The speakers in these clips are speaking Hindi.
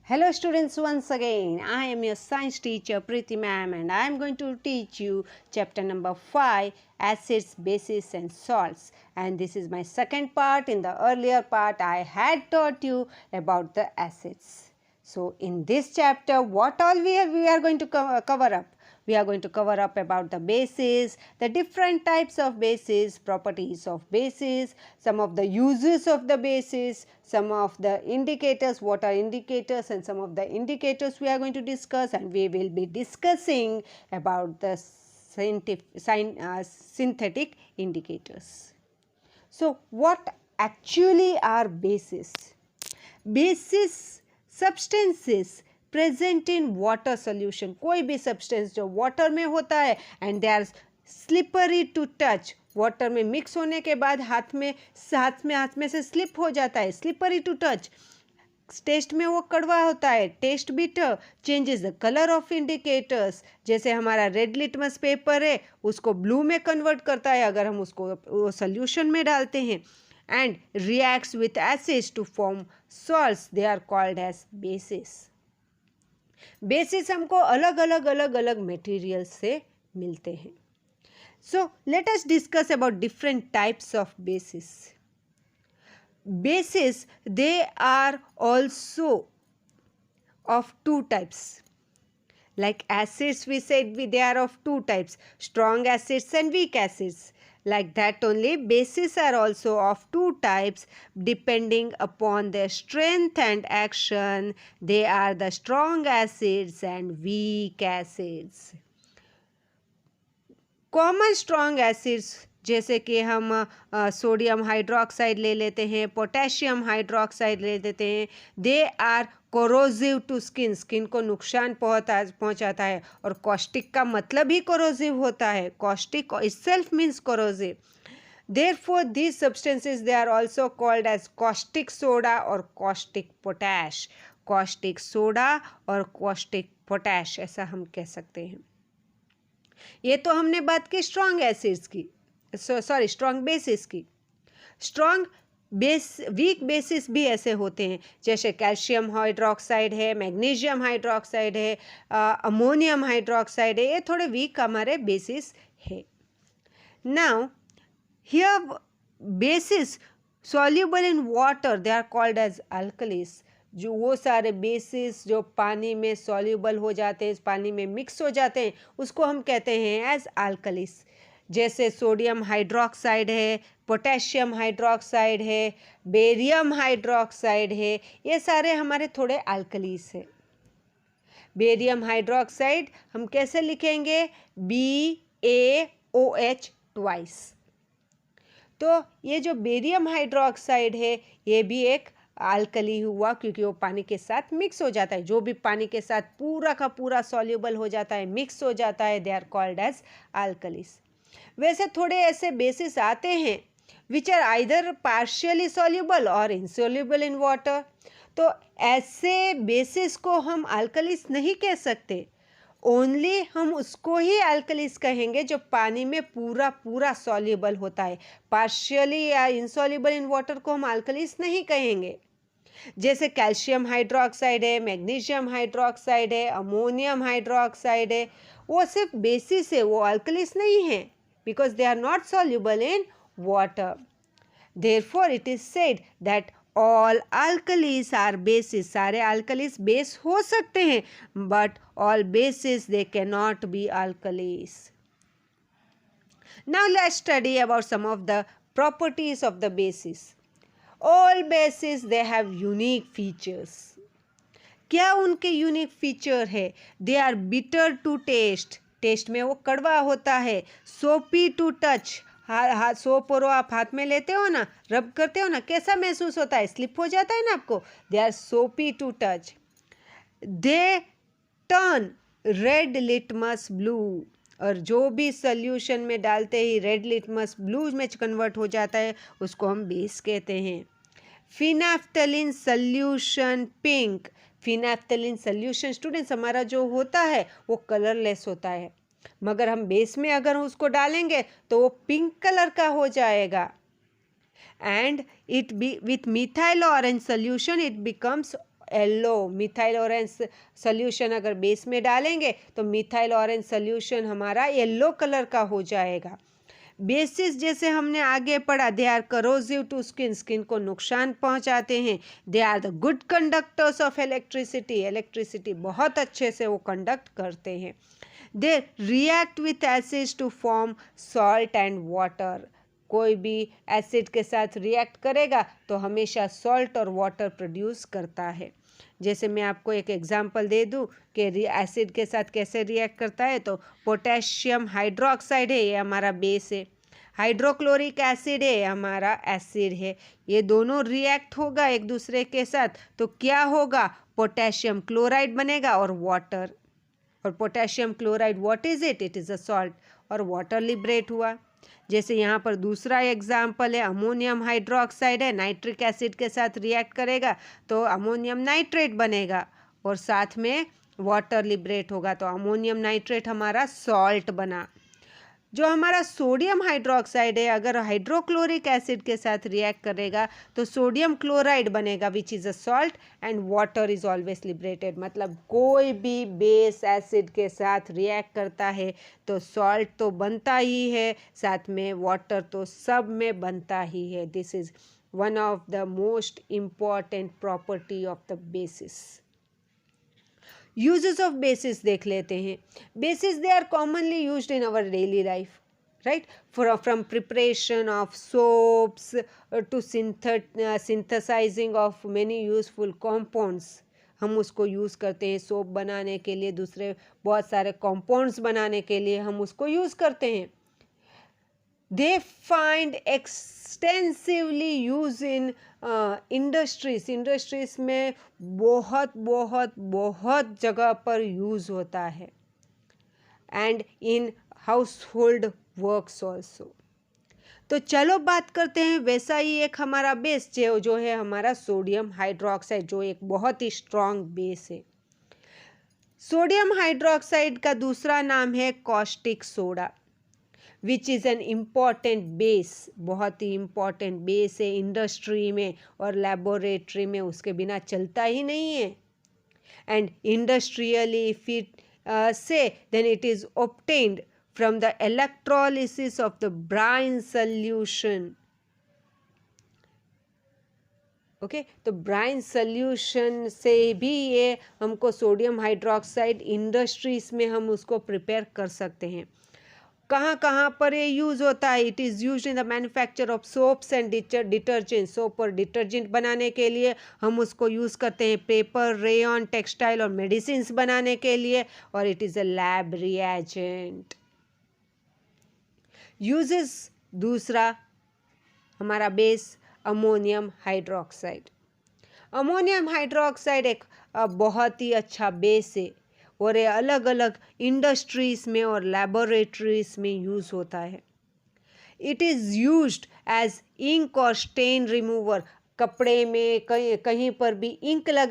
Hello students, once again I am your science teacher Preeti ma'am and I am going to teach you chapter number 5, acids, bases and salts, and this is my second part. In the earlier part I had taught you about the acids. So in this chapter what all we are going to cover up? We are going to cover up about the bases, the different types of bases, properties of bases, some of the uses of the bases, some of the indicators, what are indicators, and some of the indicators we are going to discuss, and we will be discussing about the synthetic indicators. So what actually are bases? Bases substances present in water solution, कोई भी सब्सटेंस जो वाटर में होता है and they are slippery to touch, water में मिक्स होने के बाद हाथ में से स्लिप हो जाता है, स्लिपरी टू टच, टेस्ट में वो कड़वा होता है, test bitter, changes the colour of indicators, जैसे हमारा रेड लिटमस पेपर है उसको ब्लू में कन्वर्ट करता है अगर हम उसको सोल्यूशन में डालते हैं, and reacts with acids to form salts, they are called as bases. Bases हमको अलग अलग मटेरियल से मिलते हैं. So let us discuss about different types of bases. Bases they are also of two types. Like acids, we said they are of two types, strong acids and weak acids. Like that only, bases are also of two types depending upon their strength and action. They are the strong acids and weak acids. Common strong acids जैसे कि हम सोडियम हाइड्रोक्साइड ले लेते हैं, पोटेशियम हाइड्रोक्साइड ले लेते हैं, they are corrosive to skin, skin को नुकसान पहुंचाता है, और कॉस्टिक का मतलब ही कोरोसिव होता है, caustic itself means corrosive. Therefore these substances they are also called as caustic soda or caustic potash. caustic soda और caustic potash ऐसा हम कह सकते हैं. ये तो हमने बात की स्ट्रॉन्ग एसिड्स की, स्ट्रॉन्ग बेसिस की. स्ट्रॉन्ग वीक बेसिस भी ऐसे होते हैं, जैसे कैल्शियम हाइड्रोक्साइड है, मैग्नीशियम हाइड्रोक्साइड है, अमोनियम हाइड्रोक्साइड है, ये थोड़े वीक हमारे बेसिस है. Now here bases soluble in water they are called as alkalis. जो वो सारे बेसिस जो पानी में सॉल्युबल हो जाते हैं, पानी में मिक्स हो जाते हैं, उसको हम कहते हैं एज अल्कलीस. जैसे सोडियम हाइड्रोक्साइड है, पोटेशियम हाइड्रोक्साइड है, बेरियम हाइड्रोक्साइड है, ये सारे हमारे थोड़े अल्कलीस है. बेरियम हाइड्रोक्साइड हम कैसे लिखेंगे? BaOH twice. तो ये जो बेरियम हाइड्रोक्साइड है ये भी एक अल्कली हुआ, क्योंकि वो पानी के साथ मिक्स हो जाता है. जो भी पानी के साथ पूरा का पूरा सॉल्युबल हो जाता है, मिक्स हो जाता है, they are called as alkalis. वैसे थोड़े ऐसे बेसिस आते हैं which are either partially soluble और इनसॉल्युबल इन वाटर. तो ऐसे बेसिस को हम अल्कलीस नहीं कह सकते, ओनली हम उसको ही अल्कलीस कहेंगे जो पानी में पूरा सॉल्युबल होता है. पार्शियली या इनसॉल्युबल इन वाटर को हम अल्कलीस नहीं कहेंगे. जैसे कैल्शियम हाइड्रोक्साइड है, मैग्नीशियम हाइड्रोक्साइड है, अमोनियम हाइड्रोक्साइड है, वो सिर्फ बेसिस है, वो अल्कलीस नहीं है, because they are not soluble in water. Therefore it is said that all alkalis are bases. सारे alkalis base हो सकते हैं, but all bases they cannot be alkalis. Now let's study about some of the properties of the bases. All bases they have unique features. क्या उनके यूनिक फीचर है? They are bitter to taste, taste में वो कड़वा होता है. सोपी टू टच, हाथ सोप और आप हाथ में लेते हो ना, रब करते हो ना, कैसा महसूस होता है? स्लिप हो जाता है ना आपको. They are soapy to touch. They turn red litmus blue, और जो भी सोल्यूशन में डालते ही रेड लिटमस ब्लू में कन्वर्ट हो जाता है, उसको हम बेस कहते हैं. Phenolphthalein solution pink. Phenolphthalein solution students हमारा जो होता है वो कलरलेस होता है, मगर हम बेस में अगर उसको डालेंगे तो वो पिंक कलर का हो जाएगा. And it be with methyl orange solution it becomes yellow, methyl orange solution अगर बेस में डालेंगे तो मिथाइल ऑरेंज सोल्यूशन हमारा येलो कलर का हो जाएगा। बेसिस जैसे हमने आगे पढ़ा, they are corrosive to skin, skin को नुकसान पहुंचाते हैं। They are the good conductors of electricity, electricity बहुत अच्छे से वो कंडक्ट करते हैं। They react with acids to form salt and water, कोई भी एसिड के साथ रिएक्ट करेगा तो हमेशा सॉल्ट और वाटर प्रोड्यूस करता है। जैसे मैं आपको एक एग्जांपल दे दूं कि एसिड के साथ कैसे रिएक्ट करता है, तो पोटेशियम हाइड्रोक्साइड है, ये हमारा बेस है। हाइड्रोक्लोरिक एसिड है, हमारा एसिड है। ये दोनों रिएक्ट होगा एक दूसरे के साथ तो क्या होगा, पोटेशियम क्लोराइड बनेगा और वाटर। और potassium chloride what is it, it is a salt, और वाटर लिबरेट हुआ। जैसे यहाँ पर दूसरा एग्जाम्पल है, अमोनियम हाइड्रोक्साइड है, नाइट्रिक एसिड के साथ रिएक्ट करेगा तो अमोनियम नाइट्रेट बनेगा और साथ में वाटर लिबरेट होगा तो अमोनियम नाइट्रेट हमारा सॉल्ट बना। जो हमारा सोडियम हाइड्रोक्साइड है, अगर हाइड्रोक्लोरिक एसिड के साथ रिएक्ट करेगा तो सोडियम क्लोराइड बनेगा which is a salt and water is always liberated. मतलब कोई भी बेस एसिड के साथ रिएक्ट करता है तो सॉल्ट तो बनता ही है, साथ में वाटर तो सब में बनता ही है। This is one of the most important property of the bases. Uses of bases देख लेते हैं। Bases they are commonly used in our daily life, right, from preparation of soaps to synthesising of many useful compounds. हम उसको यूज़ करते हैं सोप बनाने के लिए, दूसरे बहुत सारे कॉम्पाउंड्स बनाने के लिए हम उसको यूज़ करते हैं। They find extensively use in industries, industries में बहुत बहुत बहुत जगह पर यूज़ होता है। And in household works also. तो चलो बात करते हैं वैसा ही एक हमारा बेस जो है हमारा सोडियम हाइड्रोक्साइड, जो एक बहुत ही स्ट्रॉन्ग बेस है। सोडियम हाइड्रोक्साइड का दूसरा नाम है caustic soda, which is an important base, बहुत ही इम्पॉर्टेंट बेस है इंडस्ट्री में और लेबोरेटरी में, उसके बिना चलता ही नहीं है। And industrially if it say then it is obtained from the electrolysis of the brine solution. Okay, तो ब्राइन सोल्यूशन से भी ये हमको सोडियम हाइड्रोक्साइड इंडस्ट्रीज में हम उसको प्रिपेयर कर सकते हैं। कहाँ कहाँ पर ये यूज़ होता है, it is use in the manufacture of soaps and detergent. Soap और डिटर्जेंट बनाने के लिए हम उसको यूज़ करते हैं, पेपर, रेयन, टेक्सटाइल और मेडिसिन्स बनाने के लिए, और it is a lab reagent. Uses दूसरा हमारा base ammonium hydroxide. Ammonium hydroxide एक बहुत ही अच्छा बेस है और ये अलग अलग इंडस्ट्रीज में और लैबोरेटरीज में यूज़ होता है। It is used as ink और स्टेन रिमूवर। कपड़े में कहीं पर भी इंक लग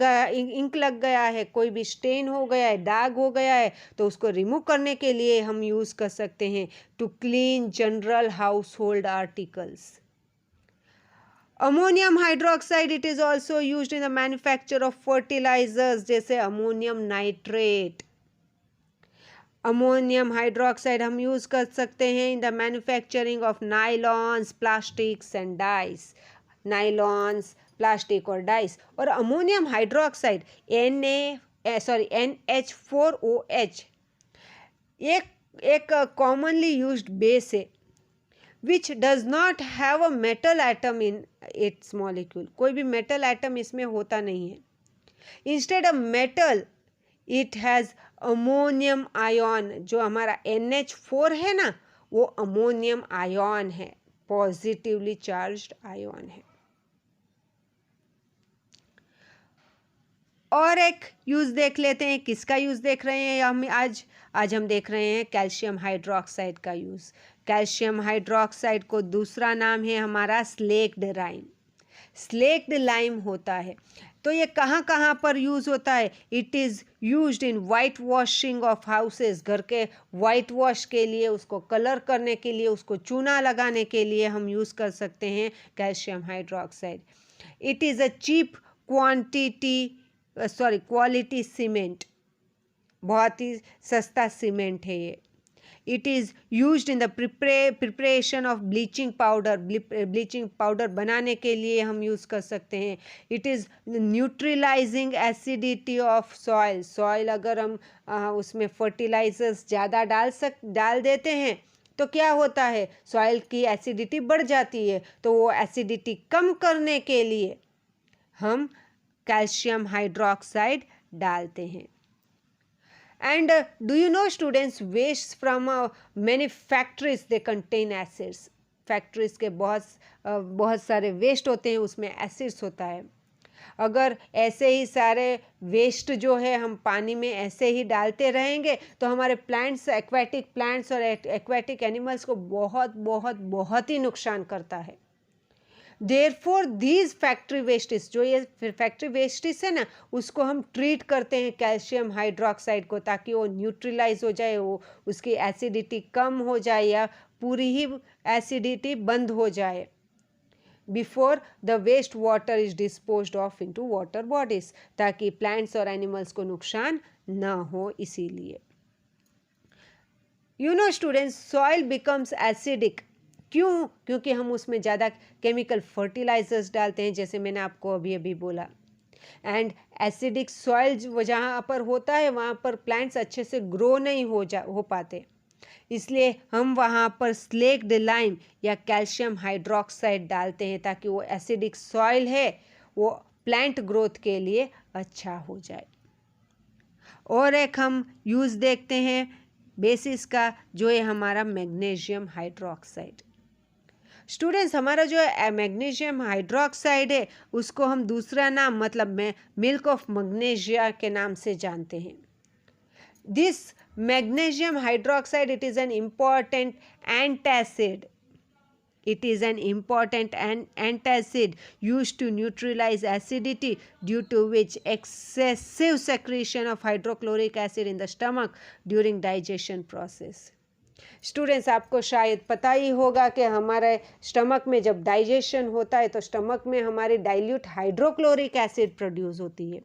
गया है, कोई भी स्टेन हो गया है, दाग हो गया है, तो उसको रिमूव करने के लिए हम यूज़ कर सकते हैं to clean general household articles. Ammonium hydroxide it is also used in the manufacture of fertilisers, जैसे अमोनियम नाइट्रेट। अमोनियम हाइड्रोक्साइड हम यूज़ कर सकते हैं in the manufacturing of nylons, plastics and dyes. Nylons, plastic और डाइस। और अमोनियम हाइड्रोक्साइड NH4OH एक कॉमनली यूज्ड बेस है which does not have a metal atom in its molecule। कोई भी मेटल एटम इसमें होता नहीं है। Instead of metal it has ammonium ion. जो हमारा NH4 है ना, वो अमोनियम आयन है, पॉजिटिवली चार्ज्ड आयन है। और एक यूज़ देख लेते हैं, किसका यूज़ देख रहे हैं हम आज हम देख रहे हैं कैल्शियम हाइड्रोक्साइड का यूज़। कैल्शियम हाइड्रोक्साइड को दूसरा नाम है हमारा स्लेक्ड लाइम। स्लेक्ड लाइम होता है तो ये कहाँ कहाँ पर यूज़ होता है, it is used in white washing of houses. घर के वाइट वॉश के लिए, उसको कलर करने के लिए, उसको चूना लगाने के लिए हम यूज़ कर सकते हैं calcium hydroxide. It is a cheap quantity quality cement, बहुत ही सस्ता सीमेंट है ये। It is used in the preparation of bleaching powder, bleaching powder बनाने के लिए हम यूज़ कर सकते हैं। It is neutralising acidity of soil, soil अगर हम उसमें फर्टिलाइजर्स ज़्यादा डाल देते हैं तो क्या होता है, सॉइल की एसिडिटी बढ़ जाती है। तो वो एसिडिटी कम करने के लिए हम कैल्शियम हाइड्रोक्साइड डालते हैं। And do you know students, waste from many factories they contain acids. Factories के बहुत सारे वेस्ट होते हैं, उसमें एसिड्स होता है। अगर ऐसे ही सारे वेस्ट जो है हम पानी में ऐसे ही डालते रहेंगे तो हमारे प्लांट्स, एक्वाटिक प्लांट्स और एक्वाटिक एनिमल्स को बहुत बहुत बहुत ही नुकसान करता है। देयरफॉर दीज फैक्ट्री वेस्टेज, जो ये फैक्ट्री वेस्टेज है ना, उसको हम ट्रीट करते हैं कैल्शियम हाइड्रोक्साइड को, ताकि वो न्यूट्रलाइज हो जाए, वो उसकी एसिडिटी कम हो जाए या पूरी ही एसिडिटी बंद हो जाए before the waste water is disposed of into water bodies, ताकि प्लांट्स और एनिमल्स को नुकसान ना हो। इसीलिए you know students, soil becomes acidic. क्यों? क्योंकि हम उसमें ज़्यादा केमिकल फर्टिलाइजर्स डालते हैं, जैसे मैंने आपको अभी अभी बोला। एंड एसिडिक सॉइल जहाँ पर होता है वहाँ पर प्लांट्स अच्छे से ग्रो नहीं हो पाते, इसलिए हम वहाँ पर स्लेक्ड लाइम या कैल्शियम हाइड्रोक्साइड डालते हैं, ताकि वो एसिडिक सॉइल है वो प्लांट ग्रोथ के लिए अच्छा हो जाए। और एक हम यूज़ देखते हैं बेसिस का, जो है हमारा मैग्नीशियम हाइड्रोक्साइड। स्टूडेंट्स, हमारा जो मैग्नीशियम हाइड्रोक्साइड है उसको हम दूसरा नाम, मतलब मिल्क ऑफ मैग्नीशिया के नाम से जानते हैं। This magnesium hydroxide, it is an important antacid. It is an important antacid used to neutralize acidity, due to which excessive secretion of hydrochloric acid in the stomach during digestion process. Students, आपको शायद पता ही होगा कि हमारे स्टमक में जब डाइजेशन होता है तो स्टमक में हमारी डाइल्यूट हाइड्रोक्लोरिक एसिड प्रोड्यूस होती है।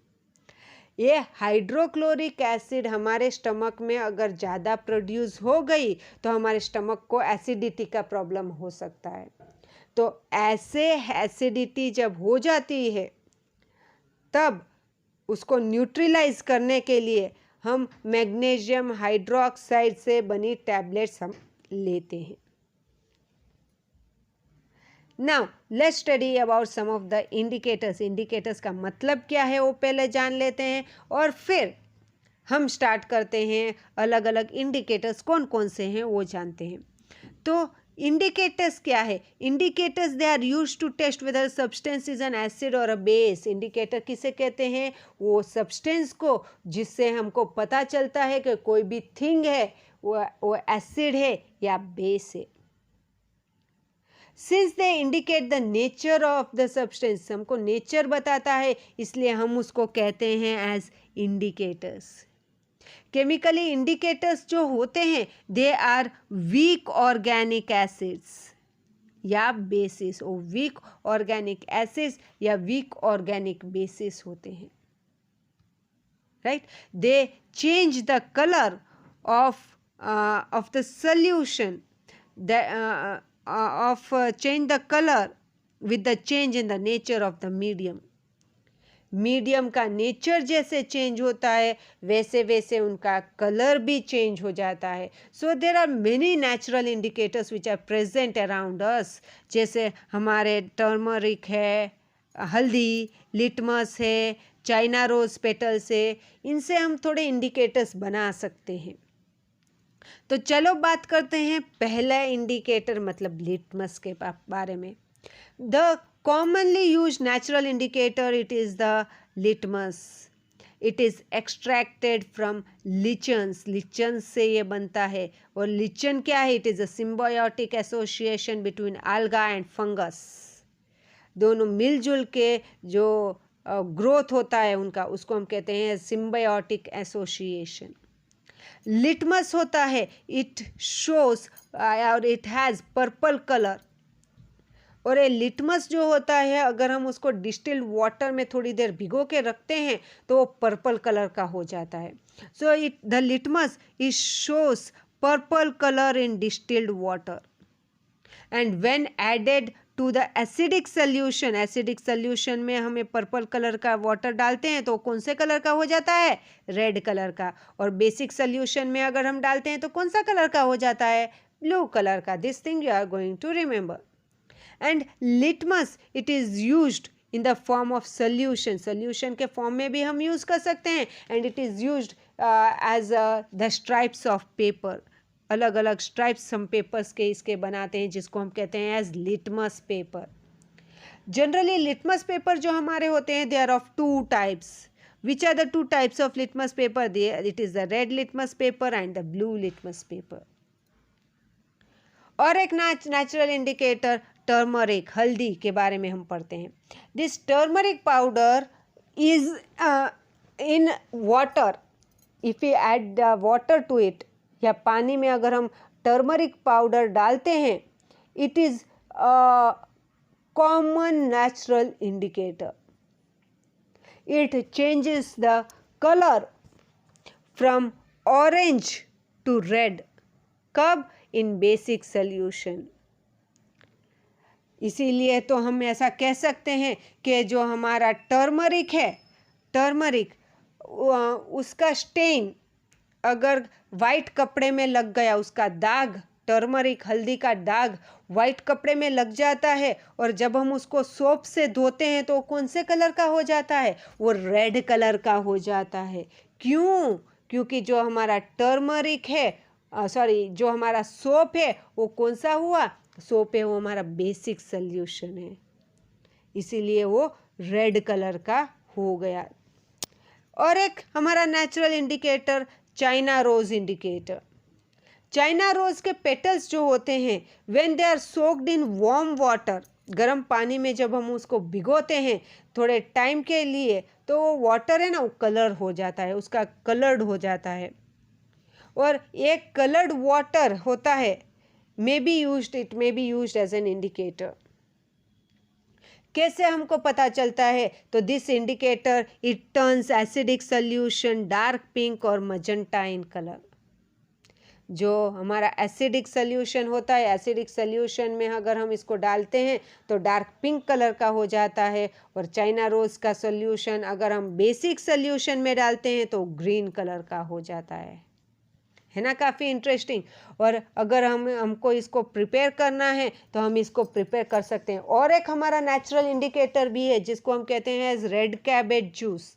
ये हाइड्रोक्लोरिक एसिड हमारे स्टमक में अगर ज़्यादा प्रोड्यूस हो गई तो हमारे स्टमक को एसिडिटी का प्रॉब्लम हो सकता है। तो ऐसे एसिडिटी जब हो जाती है तब उसको न्यूट्रलाइज करने के लिए हम मैग्नीशियम हाइड्रोक्साइड से बनी टैबलेट्स हम लेते हैं। Now let's study about some of the indicators. Indicators का मतलब क्या है वो पहले जान लेते हैं, और फिर हम स्टार्ट करते हैं अलग अलग इंडिकेटर्स कौन कौन से हैं वो जानते हैं। तो इंडिकेटर्स क्या है? Indicators they are used to test whether substance is an acid और अ बेस। इंडिकेटर किसे कहते हैं? वो सब्सटेंस को जिससे हमको पता चलता है कि कोई भी थिंग है वो एसिड है या बेस है। Since they indicate the nature of the substance, हमको नेचर बताता है, इसलिए हम उसको कहते हैं एज इंडिकेटर्स। केमिकली इंडिकेटर्स जो होते हैं they are weak organic acids या बेसिस, और वीक ऑर्गेनिक एसिड्स या वीक ऑर्गेनिक बेसिस होते हैं, right. They change the colour of the solution, change the color with the change in the nature of the medium. Medium का नेचर जैसे चेंज होता है वैसे वैसे उनका कलर भी चेंज हो जाता है। So there are many natural indicators which are present around us, जैसे हमारे टर्मरिक है, हल्दी, लिटमस है, चाइना रोज पेटल्स है, इनसे हम थोड़े इंडिकेटर्स बना सकते हैं। तो चलो बात करते हैं पहला इंडिकेटर मतलब लिटमस के बारे में। The commonly use natural indicator it is the litmus. It is extracted from lichens, lichen से ये बनता है। और लिचन क्या है? It is a symbiotic association between alga and fungus. दोनों मिलजुल के जो ग्रोथ होता है उनका, उसको हम कहते हैं सिम्बायोटिक एसोसिएशन। लिटमस होता है, इट शोज और इट हैज़ पर्पल कलर। और ये लिटमस जो होता है, अगर हम उसको डिस्टिल्ड वाटर में थोड़ी देर भिगो के रखते हैं तो वो पर्पल कलर का हो जाता है. So the litmus it shows purple colour in distilled water. And when added to the acidic solution, acidic solution में हमें पर्पल कलर का वाटर डालते हैं तो कौन से कलर का हो जाता है? रेड कलर का. और बेसिक सोल्यूशन में अगर हम डालते हैं तो कौन सा कलर का हो जाता है? ब्लू कलर का. This thing you are going to remember. And litmus it is used in the form of solution. Solution के फॉर्म में भी हम यूज़ कर सकते हैं. And it is used as the stripes of paper. अलग अलग स्ट्राइप्स हम पेपर्स के इसके बनाते हैं जिसको हम कहते हैं as litmus paper. Generally litmus paper जो हमारे होते हैं they are of two types. Which are the two types of litmus paper? It is the red litmus paper and the blue litmus paper. और एक नेचुरल इंडिकेटर टर्मरिक, हल्दी के बारे में हम पढ़ते हैं. This turmeric powder is in water. If you add the water to it, या पानी में अगर हम टर्मरिक पाउडर डालते हैं, it is common natural indicator. It changes the colour from orange to red. कब? In basic solution. इसीलिए तो हम ऐसा कह सकते हैं कि जो हमारा टर्मरिक है, टर्मरिक उसका स्टेन अगर वाइट कपड़े में लग गया, उसका दाग, टर्मरिक हल्दी का दाग वाइट कपड़े में लग जाता है, और जब हम उसको सोप से धोते हैं तो कौन से कलर का हो जाता है? वो रेड कलर का हो जाता है. क्यों? क्योंकि जो हमारा टर्मरिक है, जो हमारा सोप है वो कौन सा हुआ? सोप है वो हमारा बेसिक सोल्यूशन है, इसीलिए वो रेड कलर का हो गया. और एक हमारा natural indicator China rose indicator. China rose के पेटल्स जो होते हैं, when they are soaked in warm water, गर्म पानी में जब हम उसको भिगोते हैं थोड़े टाइम के लिए, तो वो वाटर है ना, वो कलर हो जाता है, उसका कलर्ड हो जाता है. और एक कलर्ड वाटर होता है, it may be used as an indicator. कैसे हमको पता चलता है? तो this indicator it turns acidic solution dark pink और मजेंटा इन कलर. जो हमारा एसिडिक सोल्यूशन होता है, एसिडिक सोल्यूशन में अगर हम इसको डालते हैं तो डार्क पिंक कलर का हो जाता है. और चाइना रोज का सोल्यूशन अगर हम बेसिक सोल्यूशन में डालते हैं तो ग्रीन कलर का हो जाता है ना. काफ़ी इंटरेस्टिंग. और अगर हमको इसको प्रिपेयर करना है तो हम इसको प्रिपेयर कर सकते हैं. और एक हमारा नेचुरल इंडिकेटर भी है जिसको हम कहते हैं एज रेड कैबेज जूस.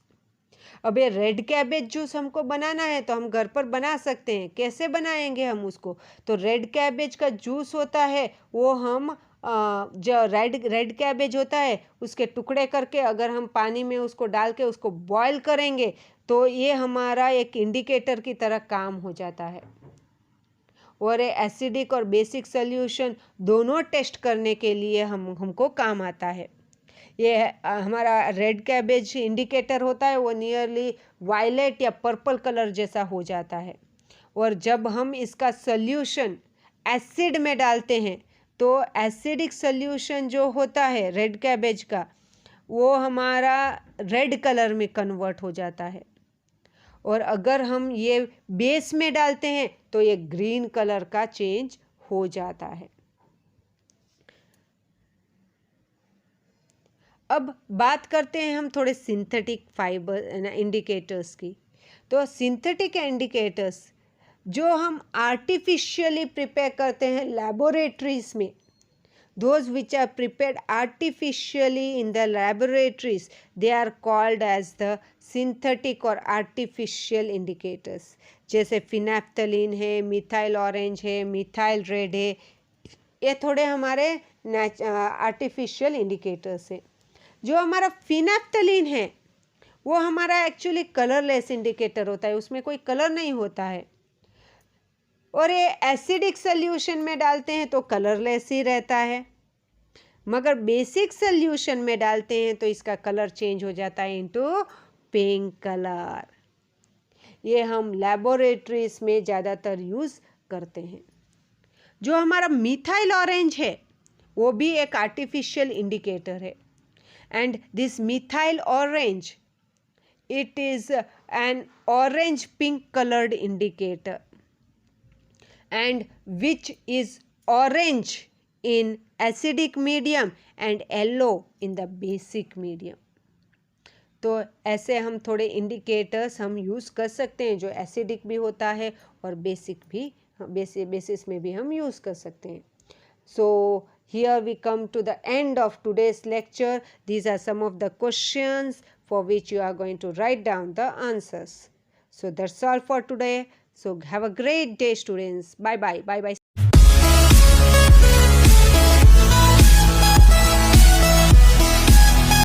अब ये रेड कैबेज जूस हमको बनाना है तो हम घर पर बना सकते हैं. कैसे बनाएंगे हम उसको? तो रेड कैबेज का जूस होता है, वो हम जो रेड कैबेज होता है उसके टुकड़े करके अगर हम पानी में उसको डाल के उसको बॉयल करेंगे तो ये हमारा एक इंडिकेटर की तरह काम हो जाता है. और ये एसिडिक और बेसिक सोल्यूशन दोनों टेस्ट करने के लिए हमको काम आता है. ये हमारा रेड कैबेज इंडिकेटर होता है, वो नियरली वायलेट या पर्पल कलर जैसा हो जाता है. और जब हम इसका सोल्यूशन एसिड में डालते हैं तो एसिडिक सोल्यूशन जो होता है रेड कैबेज का, वो हमारा रेड कलर में कन्वर्ट हो जाता है. और अगर हम ये बेस में डालते हैं तो ये ग्रीन कलर का चेंज हो जाता है. अब बात करते हैं हम थोड़े सिंथेटिक फाइबर इंडिकेटर्स की. तो सिंथेटिक इंडिकेटर्स जो हम आर्टिफिशियली प्रिपेयर करते हैं लैबोरेटरीज में, those which are prepared artificially in the laboratories, they are called as the synthetic or artificial indicators. जैसे फिनैप्थलीन है, मिथाइल ऑरेंज है, मिथाइल रेड है, ये थोड़े हमारे आर्टिफिशियल इंडिकेटर्स हैं. जो हमारा फिनैप्थलीन है वो हमारा एक्चुअली कलरलेस इंडिकेटर होता है, उसमें कोई कलर नहीं होता है. और ये एसिडिक सोल्यूशन में डालते हैं तो कलरलेस ही रहता है, मगर बेसिक सोल्यूशन में डालते हैं तो इसका कलर चेंज हो जाता है इनटू पिंक कलर. ये हम लैबोरेटरीज में ज़्यादातर यूज़ करते हैं. जो हमारा मिथाइल ऑरेंज है वो भी एक आर्टिफिशियल इंडिकेटर है. And this methyl orange, it is an orange pink colored indicator, and which is orange in acidic medium and yellow in the basic medium. तो ऐसे हम थोड़े इंडिकेटर्स हम यूज़ कर सकते हैं जो एसिडिक भी होता है और बेसिक भी, बेसिस में भी हम यूज़ कर सकते हैं. So here we come to the end of today's lecture. These are some of the questions for which you are going to write down the answers. So that's all for today. So have a great day, students. Bye bye. Bye bye.